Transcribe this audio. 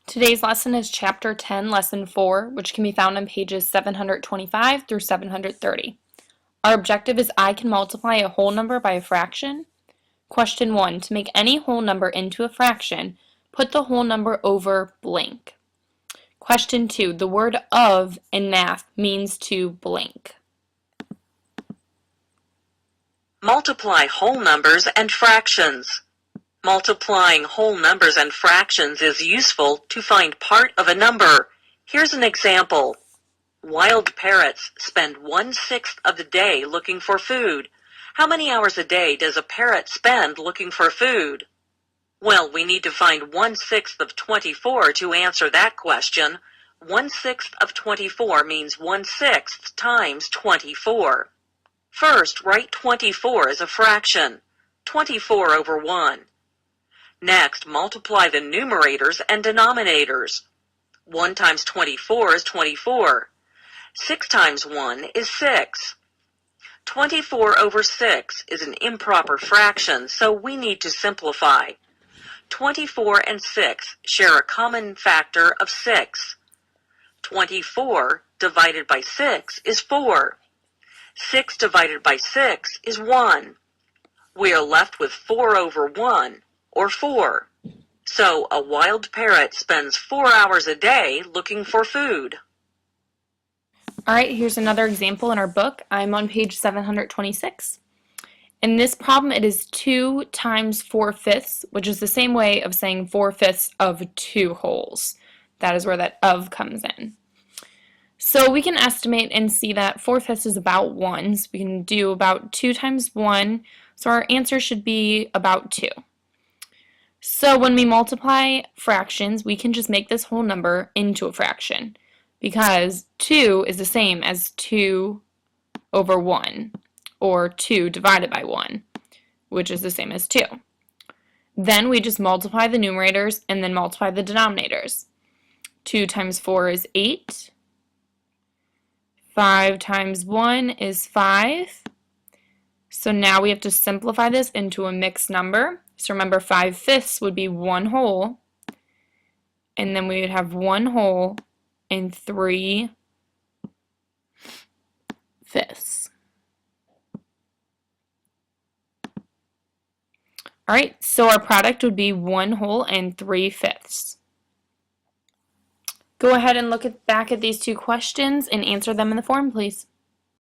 Today's lesson is Chapter 10, Lesson 4, which can be found on pages 725 through 730. Our objective is I can multiply a whole number by a fraction. Question 1. To make any whole number into a fraction, put the whole number over blank. Question 2. The word of in math means to blank. Multiply whole numbers and fractions. Multiplying whole numbers and fractions is useful to find part of a number. Here's an example. Wild parrots spend 1/6 of the day looking for food. How many hours a day does a parrot spend looking for food? Well, we need to find 1/6 of 24 to answer that question. 1/6 of 24 means 1/6 times 24. First, write 24 as a fraction. 24 over 1. Next, multiply the numerators and denominators. 1 times 24 is 24. 6 times 1 is 6. 24 over 6 is an improper fraction, so we need to simplify. 24 and 6 share a common factor of 6. 24 divided by 6 is 4. 6 divided by 6 is 1. We are left with 4 over 1, or 4. So a wild parrot spends 4 hours a day looking for food. Alright, here's another example in our book. I'm on page 726. In this problem, it is 2 times 4/5, which is the same way of saying 4/5 of 2 wholes. That is where that of comes in. So we can estimate and see that 4/5 is about 1. So we can do about 2 times 1. So our answer should be about 2. So when we multiply fractions, we can just make this whole number into a fraction because 2 is the same as 2 over 1, or 2 divided by 1, which is the same as 2. Then we just multiply the numerators and then multiply the denominators. 2 times 4 is 8. 5 times 1 is 5. So now we have to simplify this into a mixed number. So remember, 5/5 would be 1 whole, and then we would have 1 whole and 3/5. Alright, so our product would be 1 whole and 3/5. Go ahead and look back at these two questions and answer them in the form, please.